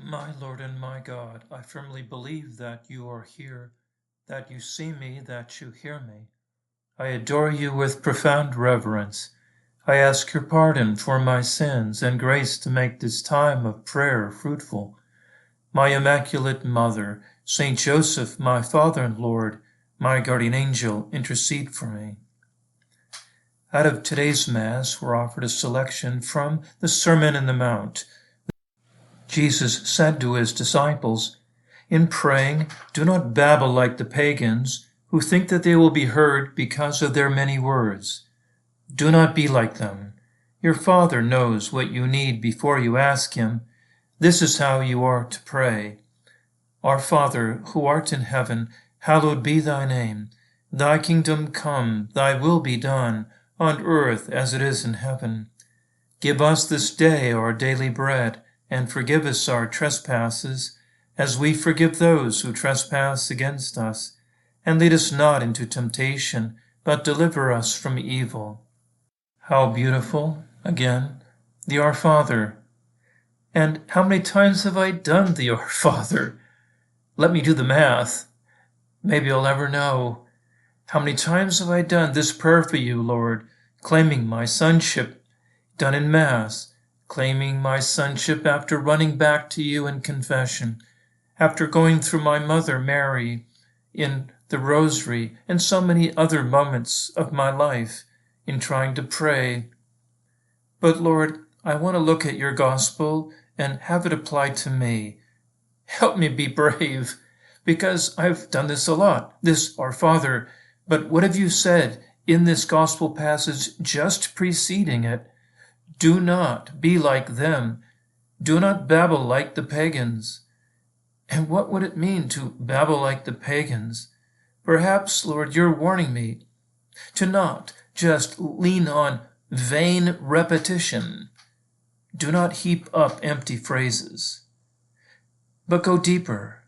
My Lord and my God, I firmly believe that you are here, that you see me, that you hear me. I adore you with profound reverence. I ask your pardon for my sins and grace to make this time of prayer fruitful. My Immaculate Mother, Saint Joseph, my Father and Lord, my guardian angel, intercede for me. Out of today's Mass, we're offered a selection from the Sermon on the Mount. Jesus said to his disciples, "In praying, do not babble like the pagans, who think that they will be heard because of their many words. Do not be like them. Your Father knows what you need before you ask him. This is how you are to pray. Our Father, who art in heaven, hallowed be thy name. Thy kingdom come, thy will be done, on earth as it is in heaven. Give us this day our daily bread, and forgive us our trespasses, as we forgive those who trespass against us. And lead us not into temptation, but deliver us from evil." How beautiful, again, the Our Father. And how many times have I done the Our Father? Let me do the math. Maybe I'll ever know. How many times have I done this prayer for you, Lord, claiming my sonship, done in Mass, claiming my sonship after running back to you in confession, after going through my mother Mary in the Rosary, and so many other moments of my life in trying to pray. But Lord, I want to look at your gospel and have it applied to me. Help me be brave, because I've done this a lot, this Our Father. But what have you said in this gospel passage just preceding it? Do not be like them. Do not babble like the pagans. And what would it mean to babble like the pagans? Perhaps, Lord, you're warning me to not just lean on vain repetition. Do not heap up empty phrases, but go deeper.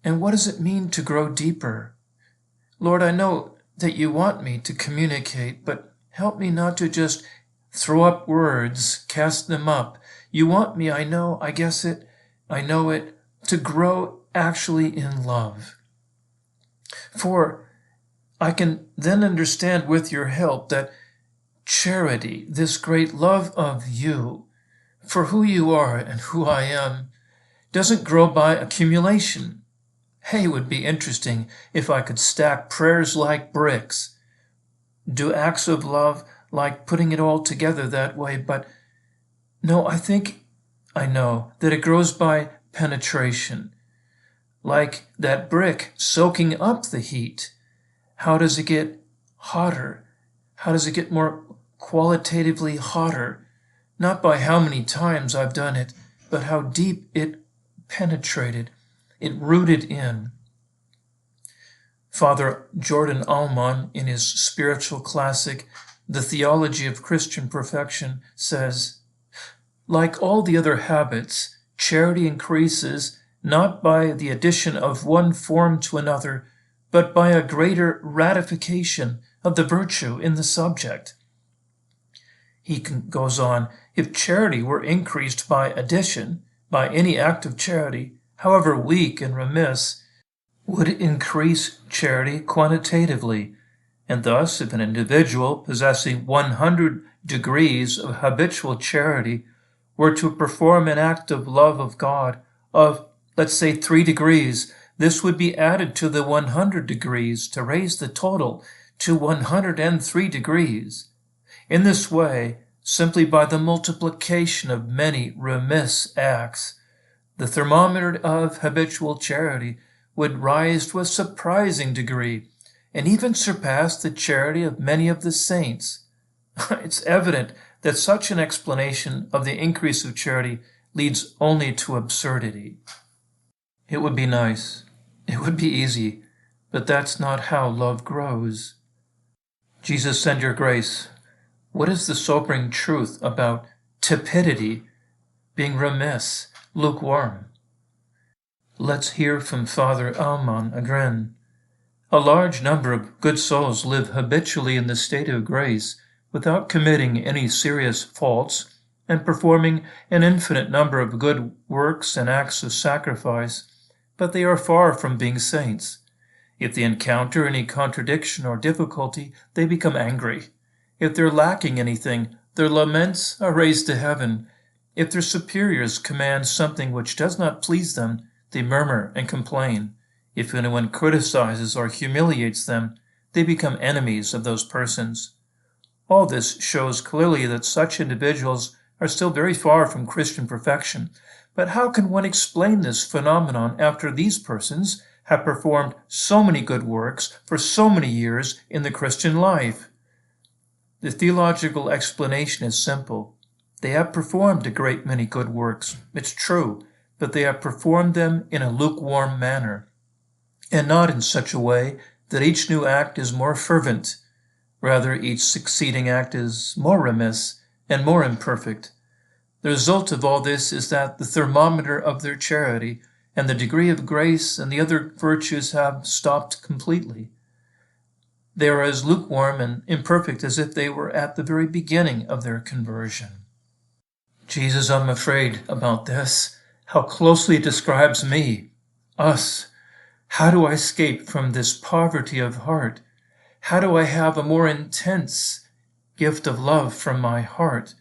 And what does it mean to grow deeper? Lord, I know that you want me to communicate, but help me not to just throw up words, cast them up. You want me, I know, I guess it, I know it, to grow actually in love. For I can then understand with your help that charity, this great love of you, for who you are and who I am, doesn't grow by accumulation. Hey, it would be interesting if I could stack prayers like bricks, do acts of love like putting it all together that way, but no, I know that it grows by penetration, like that brick soaking up the heat. How does it get hotter? How does it get more qualitatively hotter? Not by how many times I've done it, but how deep it penetrated, it rooted in. Father Jordan Aumann, in his spiritual classic, The Theology of Christian Perfection, says, "Like all the other habits, charity increases not by the addition of one form to another, but by a greater ratification of the virtue in the subject." He goes on, "If charity were increased by addition, by any act of charity, however weak and remiss, would increase charity quantitatively. And thus, if an individual possessing 100 degrees of habitual charity were to perform an act of love of God of, let's say, 3 degrees, this would be added to the 100 degrees to raise the total to 103 degrees. In this way, simply by the multiplication of many remiss acts, the thermometer of habitual charity would rise to a surprising degree, and even surpass the charity of many of the saints. It's evident that such an explanation of the increase of charity leads only to absurdity. It would be nice, it would be easy, but that's not how love grows. Jesus, send your grace. What is the sobering truth about tepidity, being remiss, lukewarm? Let's hear from Father Aumann again. A large number of good souls live habitually in the state of grace without committing any serious faults, and performing an infinite number of good works and acts of sacrifice, but they are far from being saints. If they encounter any contradiction or difficulty, they become angry. If they're lacking anything, their laments are raised to heaven. If their superiors command something which does not please them, they murmur and complain. If anyone criticizes or humiliates them, they become enemies of those persons. All this shows clearly that such individuals are still very far from Christian perfection. But how can one explain this phenomenon after these persons have performed so many good works for so many years in the Christian life? The theological explanation is simple. They have performed a great many good works, it's true, but they have performed them in a lukewarm manner, and not in such a way that each new act is more fervent. Rather, each succeeding act is more remiss and more imperfect. The result of all this is that the thermometer of their charity and the degree of grace and the other virtues have stopped completely. They are as lukewarm and imperfect as if they were at the very beginning of their conversion. Jesus, I'm afraid about this, how closely it describes me, us. How do I escape from this poverty of heart? How do I have a more intense gift of love from my heart?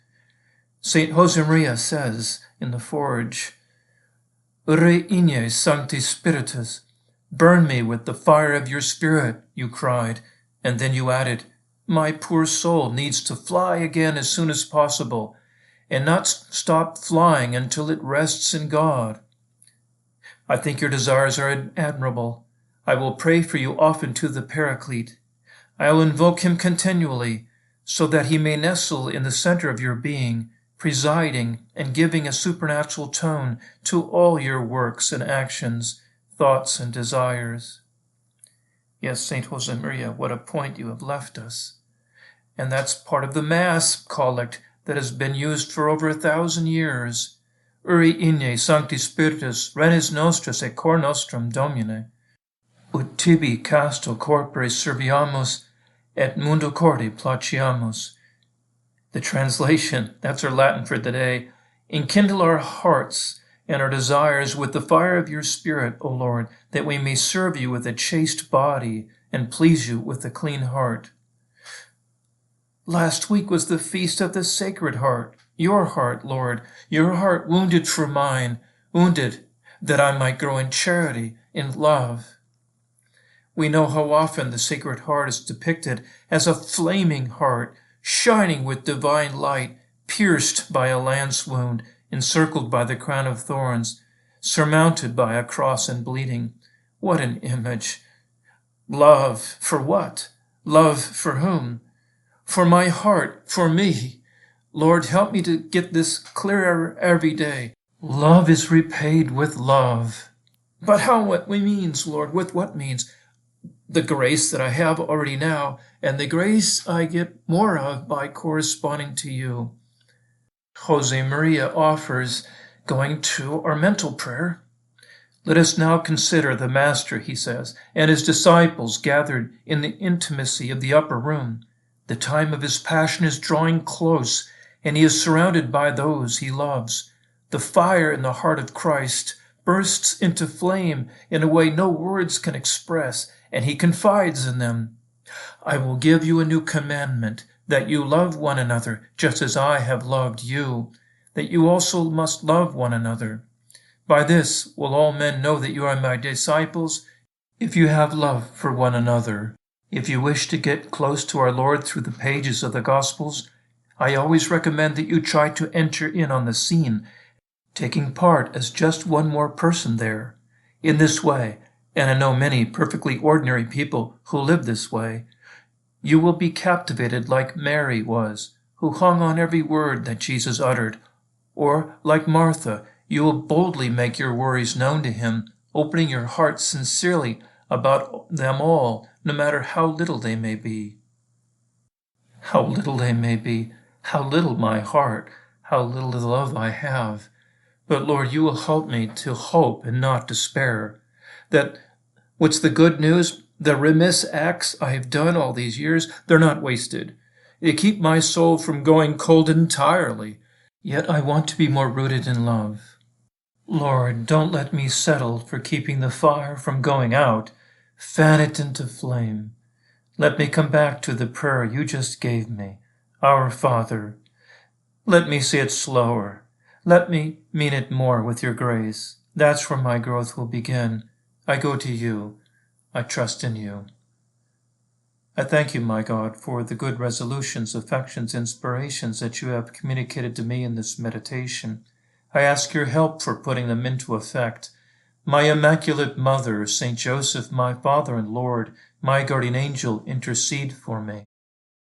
St. Josemaria says in the Forge, Ure igne sancti spiritus, burn me with the fire of your spirit, you cried, and then you added, my poor soul needs to fly again as soon as possible, and not stop flying until it rests in God. I think your desires are admirable. I will pray for you often to the Paraclete. I will invoke him continually, so that he may nestle in the center of your being, presiding and giving a supernatural tone to all your works and actions, thoughts and desires. Yes, St. Josemaria, what a point you have left us. And that's part of the Mass collect that has been used for over 1,000 years. Uri igne sancti spiritus, renis nostris et cor nostrum Domine. Ut tibi casto corpore serviamus, et mundo cordi placiamus. The translation, that's our Latin for today. Enkindle our hearts and our desires with the fire of your Spirit, O Lord, that we may serve you with a chaste body and please you with a clean heart. Last week was the feast of the Sacred Heart, your heart, Lord, your heart wounded for mine, wounded that I might grow in charity, in love. We know how often the Sacred Heart is depicted as a flaming heart, shining with divine light, pierced by a lance wound, encircled by the crown of thorns, surmounted by a cross and bleeding. What an image! Love for what? Love for whom? For my heart, for me. Lord, help me to get this clearer every day. Love is repaid with love. But how, what means, Lord? With what means? The grace that I have already now, and the grace I get more of by corresponding to you. Josemaria offers going to our mental prayer. Let us now consider the Master, he says, and his disciples gathered in the intimacy of the upper room. The time of his passion is drawing close, and he is surrounded by those he loves. The fire in the heart of Christ bursts into flame in a way no words can express, and he confides in them. I will give you a new commandment, that you love one another just as I have loved you, that you also must love one another. By this will all men know that you are my disciples, if you have love for one another. If you wish to get close to our Lord through the pages of the Gospels, I always recommend that you try to enter in on the scene, taking part as just one more person there. In this way, and I know many perfectly ordinary people who live this way, you will be captivated like Mary was, who hung on every word that Jesus uttered, or like Martha, you will boldly make your worries known to him, opening your heart sincerely about them all, no matter how little they may be. How little they may be, how little my heart, how little the love I have. But Lord, you will help me to hope and not despair. That what's the good news? The remiss acts I have done all these years, they're not wasted. They keep my soul from going cold entirely. Yet I want to be more rooted in love. Lord, don't let me settle for keeping the fire from going out. Fan it into flame. Let me come back to the prayer you just gave me. Our Father. Let me say it slower. Let me mean it more with your grace. That's where my growth will begin. I go to you. I trust in you. I thank you, my God, for the good resolutions, affections, inspirations that you have communicated to me in this meditation. I ask your help for putting them into effect. My Immaculate Mother, Saint Joseph, my Father and Lord, my guardian angel, intercede for me.